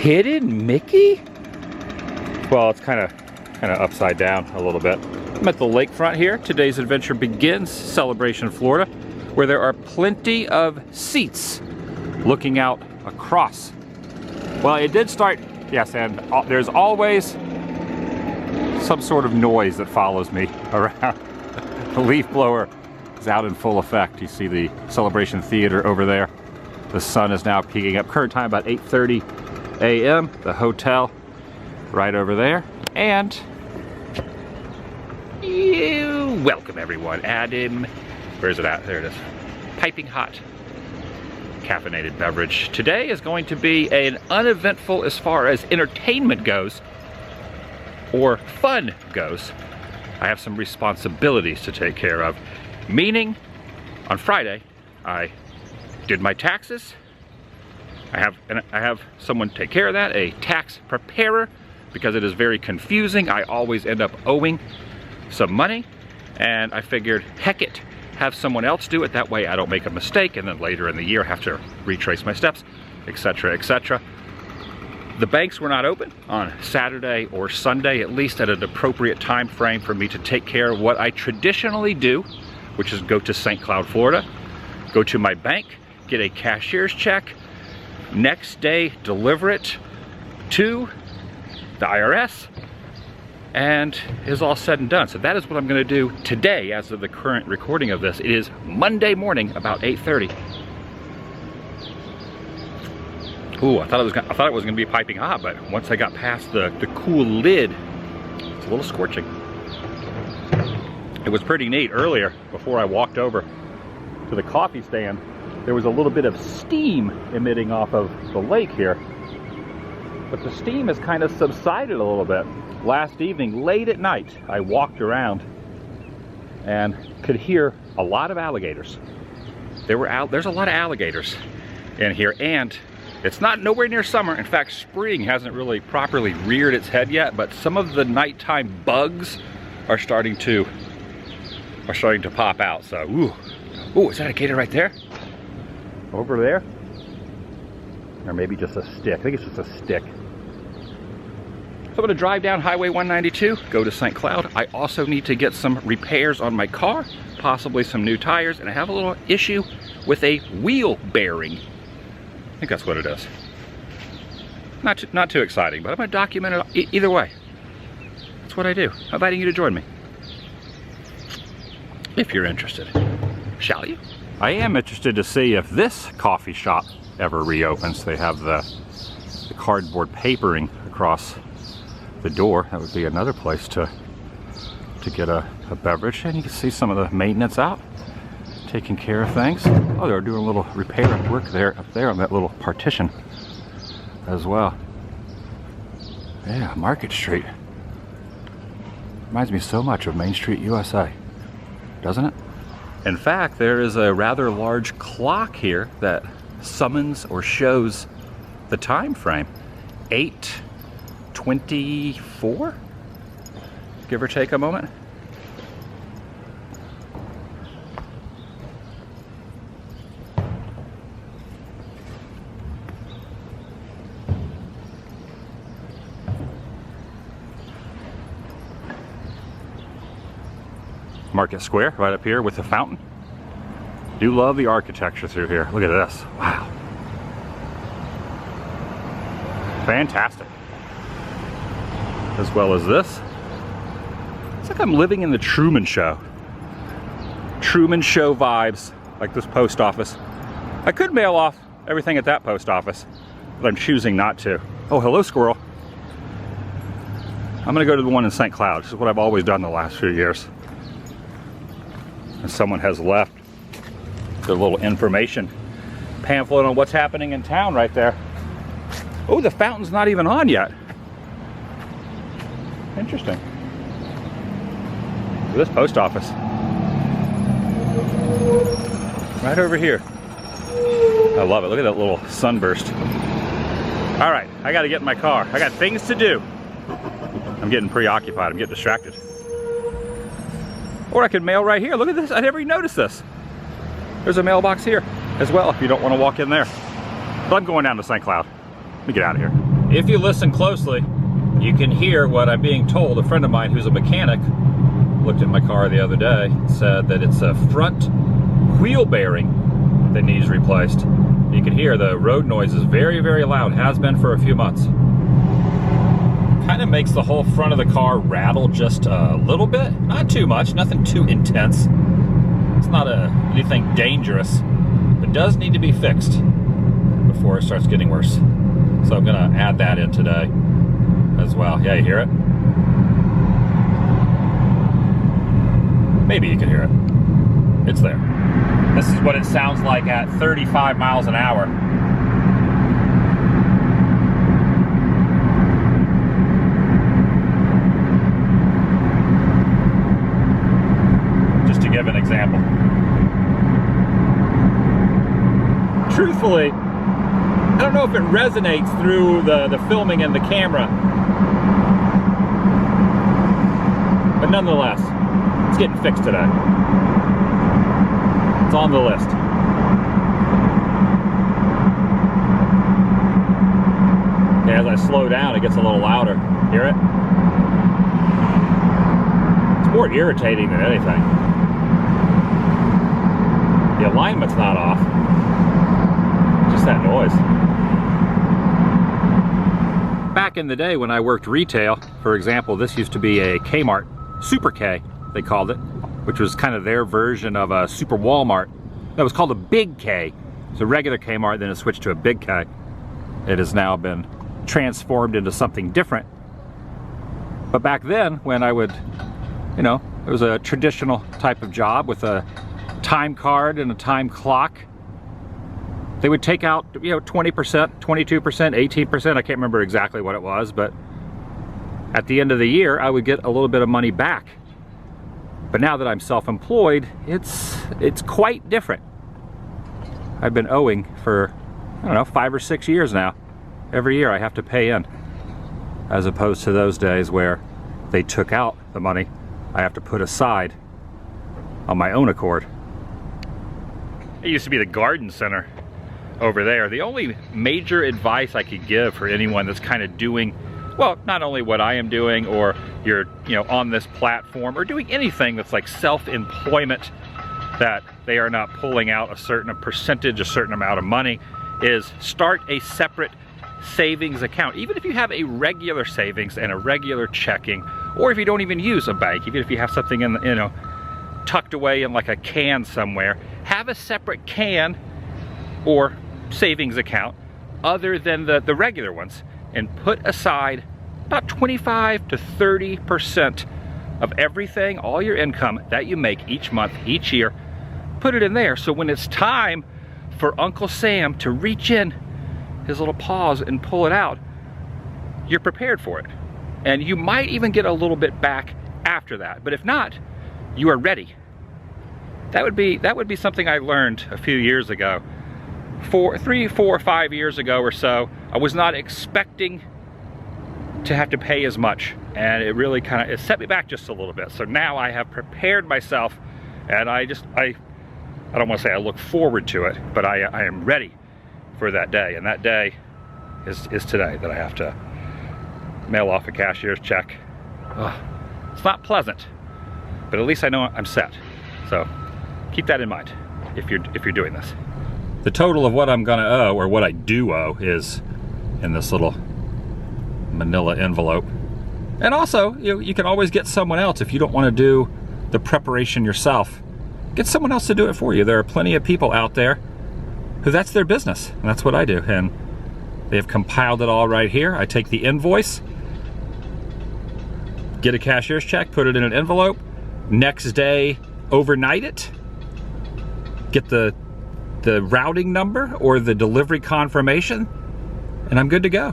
Hidden Mickey? Well, it's kind of upside down a little bit. I'm at the lakefront here. Today's adventure begins, Celebration, Florida, where there are plenty of seats looking out across. Well, it did start, yes, and there's always some sort of noise that follows me around. The leaf blower is out in full effect. You see the Celebration Theater over there. The sun is now peaking up. Current time about 8:30 a.m. The hotel right over there. And welcome everyone. Adam, where is it at? There it is. Piping hot caffeinated beverage. Today is going to be an uneventful as far as entertainment goes, or fun goes. I have some responsibilities to take care of. Meaning, on Friday, I did my taxes. I have someone take care of that, a tax preparer, because it is very confusing. I always end up owing some money, and I figured, heck it, have someone else do it. That way I don't make a mistake, and then later in the year have to retrace my steps, etc., etc. The banks were not open on Saturday or Sunday, at least at an appropriate time frame for me to take care of what I traditionally do, which is go to St. Cloud, Florida, go to my bank, get a cashier's check, next day deliver it to the IRS, and it is all said and done. So that is what I'm going to do today as of the current recording of this. It is Monday morning, about 8:30. Ooh, I thought it was going to be piping hot, but once I got past the cool lid, it's a little scorching. It was pretty neat earlier, before I walked over to the coffee stand. There was a little bit of steam emitting off of the lake here, but the steam has kind of subsided a little bit. Last evening, late at night, I walked around and could hear a lot of alligators. There's a lot of alligators in here, and it's not nowhere near summer. In fact, spring hasn't really properly reared its head yet, but some of the nighttime bugs are starting to pop out. So, ooh, is that a gator right there? Over there? Or maybe just a stick. I think it's just a stick. So I'm going to drive down Highway 192, go to St. Cloud. I also need to get some repairs on my car, possibly some new tires, and I have a little issue with a wheel bearing. I think that's what it is. Not too exciting, but I'm going to document it either way. That's what I do. I'm inviting you to join me, if you're interested. Shall you? I am interested to see if this coffee shop ever reopens. They have the cardboard papering across the door. That would be another place to get a beverage. And you can see some of the maintenance out, taking care of things. Oh, they're doing a little repair work up there on that little partition as well. Yeah, Market Street. Reminds me so much of Main Street, USA, doesn't it? In fact, there is a rather large clock here that summons or shows the time frame. 8:24, give or take a moment. Market Square right up here with the fountain. Do love the architecture through here. Look at this. Wow. Fantastic. As well as this. It's like I'm living in the Truman Show. Truman Show vibes, like this post office. I could mail off everything at that post office, but I'm choosing not to. Oh, hello, squirrel. I'm gonna go to the one in St. Cloud. This is what I've always done the last few years. And someone has left their little information pamphlet on what's happening in town right there. Oh, the fountain's not even on yet. Interesting. This post office. Right over here. I love it. Look at that little sunburst. All right, I gotta get in my car. I got things to do. I'm getting preoccupied. I'm getting distracted. Or I could mail right here. Look at this. I never even noticed this. There's a mailbox here as well if you don't want to walk in there. But I'm going down to St. Cloud. Let me get out of here. If you listen closely, you can hear what I'm being told. A friend of mine who's a mechanic looked at my car the other day, said that it's a front wheel bearing that needs replaced. You can hear the road noise is very, very loud, has been for a few months. Kind of makes the whole front of the car rattle just a little bit, not too much, nothing too intense. It's not anything dangerous, but does need to be fixed before it starts getting worse. So I'm gonna add that in today as well. Yeah, you hear it? Maybe you can hear it. It's there. This is what it sounds like at 35 miles an hour. Just to give an example. Truthfully, I don't know if it resonates through the filming and the camera, but nonetheless, it's getting fixed today. It's on the list. Okay, as I slow down, it gets a little louder. Hear it? It's more irritating than anything. The alignment's not off. Just that noise. Back in the day when I worked retail, for example, this used to be a Kmart, Super K, they called it, which was kind of their version of a Super Walmart. That was called a Big K. It's a regular Kmart, then it switched to a Big K. It has now been transformed into something different. But back then, when I would, you know, it was a traditional type of job with a time card and a time clock. They would take out, you know, 20%, 22%, 18%. I can't remember exactly what it was, but at the end of the year, I would get a little bit of money back. But now that I'm self-employed, it's quite different. I've been owing for, I don't know, 5 or 6 years now. Every year I have to pay in, as opposed to those days where they took out the money I have to put aside on my own accord. It used to be the garden center over there. The only major advice I could give for anyone that's kind of doing, well, not only what I am doing, or you're, you know, on this platform, or doing anything that's like self-employment, that they are not pulling out a certain percentage, a certain amount of money, is start a separate savings account. Even if you have a regular savings and a regular checking, or if you don't even use a bank, even if you have something in the, you know, tucked away in like a can somewhere, have a separate can or savings account other than the regular ones, and put aside about 25 to 30% of everything, all your income that you make each month, each year. Put it in there, so when it's time for Uncle Sam to reach in his little paws and pull it out, you're prepared for it. And you might even get a little bit back after that. But if not, you are ready. That would be something I learned a few years ago. 3, 4, 5 years ago or so. I was not expecting to have to pay as much, and it really kind of set me back just a little bit. So now I have prepared myself, and I don't want to say I look forward to it, but I am ready for that day. And that day is today, that I have to mail off a cashier's check. Ugh. It's not pleasant, but at least I know I'm set. So keep that in mind if you're doing this. The total of what I'm gonna owe, or what I do owe, is in this little manila envelope. And also, you can always get someone else if you don't want to do the preparation yourself. Get someone else to do it for you. There are plenty of people out there who that's their business, and that's what I do. And they have compiled it all right here. I take the invoice, get a cashier's check, put it in an envelope, next day overnight it, get the routing number or the delivery confirmation, and I'm good to go.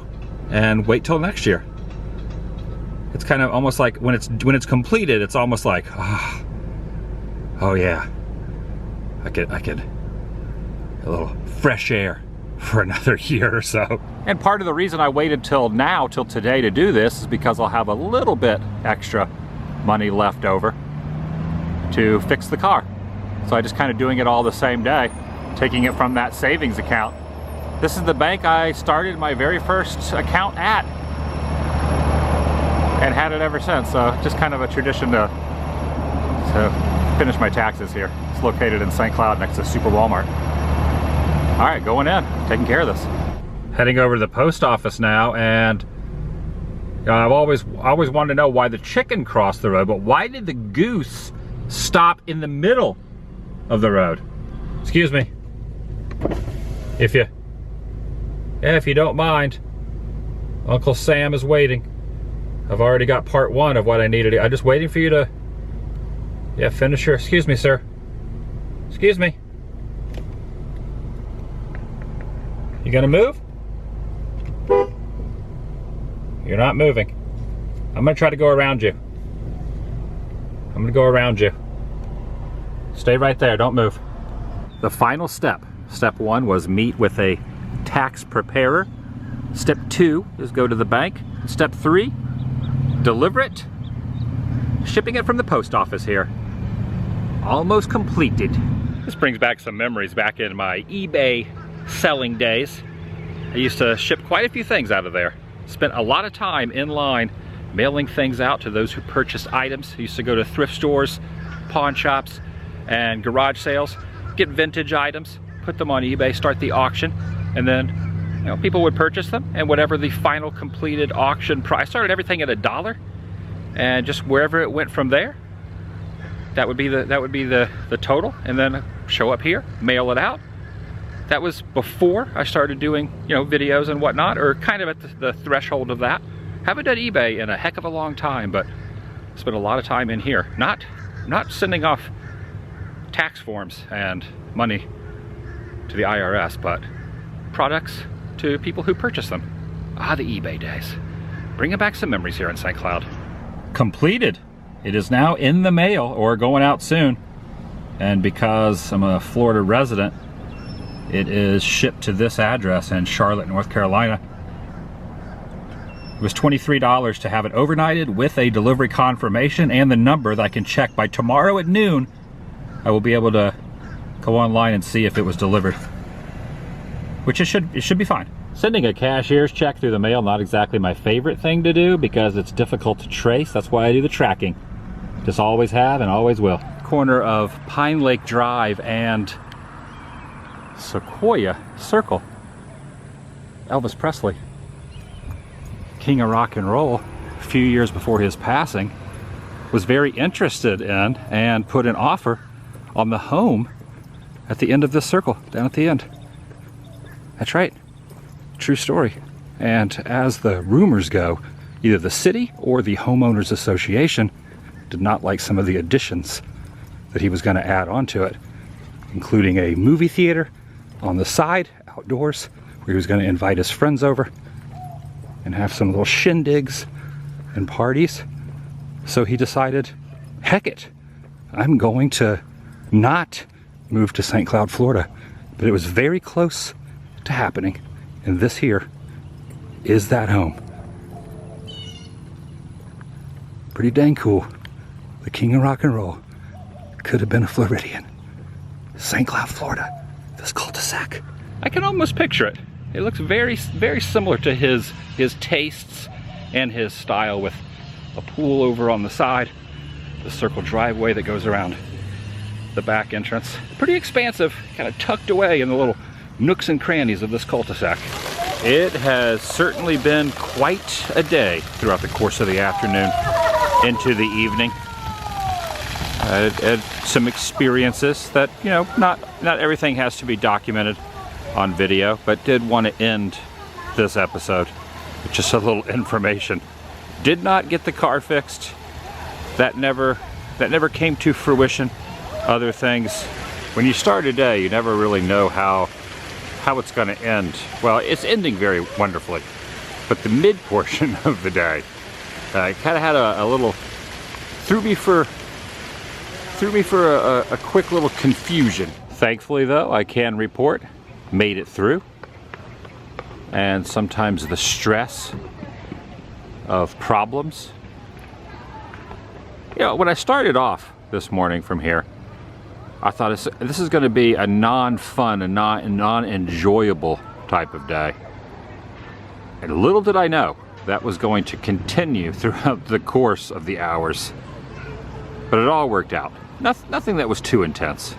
And wait till next year. It's kind of almost like when it's completed, it's almost like, oh yeah, I could a little fresh air for another year or so. And part of the reason I waited till today to do this is because I'll have a little bit extra money left over to fix the car. So I just kind of doing it all the same day, taking it from that savings account This is the bank I started my very first account at, and had it ever since. So just kind of a tradition to finish my taxes here. It's located in St. Cloud next to Super Walmart. All right, going in, taking care of this. Heading over to the post office now, and I've always wanted to know why the chicken crossed the road, but why did the goose stop in the middle of the road? Excuse me. If you don't mind, Uncle Sam is waiting. I've already got part one of what I needed. I'm just waiting for you to, finish your, excuse me, sir. Excuse me. You gonna move? You're not moving. I'm gonna try to go around you. I'm gonna go around you. Stay right there, don't move. The final step. Step one was meet with a tax preparer. Step two is go to the bank. Step three, deliver it. Shipping it from the post office here. Almost completed. This brings back some memories back in my eBay selling days. I used to ship quite a few things out of there. Spent a lot of time in line mailing things out to those who purchased items. I used to go to thrift stores, pawn shops, and garage sales, get vintage items, put them on eBay, start the auction, and then people would purchase them, and whatever the final completed auction price, started everything at $1, and just wherever it went from there, that would be the total, and then show up here, mail it out. That was before I started doing videos and whatnot, or kind of at the threshold of that. Haven't done eBay in a heck of a long time, but spent a lot of time in here, not sending off tax forms and money to the IRS, but products to people who purchase them. Ah, the eBay days. Bringing back some memories here in St. Cloud. Completed. It is now in the mail, or going out soon. And because I'm a Florida resident, it is shipped to this address in Charlotte, North Carolina. It was $23 to have it overnighted with a delivery confirmation and the number that I can check by tomorrow at noon. I will be able to go online and see if it was delivered, which it should be fine. Sending a cashier's check through the mail, not exactly my favorite thing to do because it's difficult to trace. That's why I do the tracking. Just always have and always will. Corner of Pine Lake Drive and Sequoia Circle. Elvis Presley, king of rock and roll, a few years before his passing, was very interested in and put an offer on the home at the end of this circle, down at the end. That's right, true story. And as the rumors go, either the city or the homeowners association did not like some of the additions that he was going to add onto it, including a movie theater on the side, outdoors, where he was going to invite his friends over and have some little shindigs and parties. So he decided, heck it, I'm going to not move to St. Cloud, Florida. But it was very close to happening, and this here is that home. Pretty dang cool. The king of rock and roll could have been a Floridian. St. Cloud, Florida, this cul-de-sac. I can almost picture it. It looks very, very similar to his tastes and his style, with a pool over on the side, the circle driveway that goes around the back entrance. Pretty expansive, kind of tucked away in the little nooks and crannies of this cul-de-sac. It has certainly been quite a day throughout the course of the afternoon into the evening. I had some experiences that, not everything has to be documented on video, but did want to end this episode with just a little information. Did not get the car fixed. That never came to fruition. Other things, when you start a day, you never really know how it's going to end. Well, it's ending very wonderfully, but the mid portion of the day kind of had a little, threw me for a quick little confusion. Thankfully though, I can report, made it through. And sometimes the stress of problems. When I started off this morning from here, I thought this is going to be a non-fun and non-enjoyable type of day. And little did I know that was going to continue throughout the course of the hours. But it all worked out. Nothing that was too intense.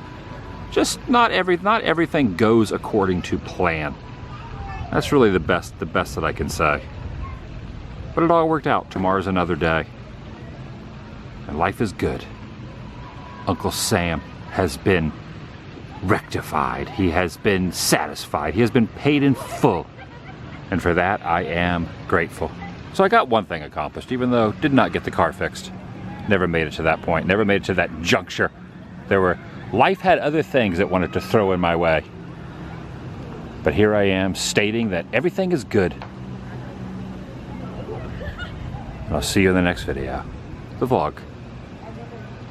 Just not everything goes according to plan. That's really the best that I can say. But it all worked out. Tomorrow's another day. And life is good. Uncle Sam has been rectified. He has been satisfied. He has been paid in full. And for that, I am grateful. So I got one thing accomplished, even though did not get the car fixed. Never made it to that point. Never made it to that juncture. Life had other things it wanted to throw in my way. But here I am stating that everything is good. And I'll see you in the next video. The vlog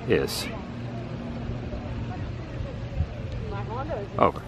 is over.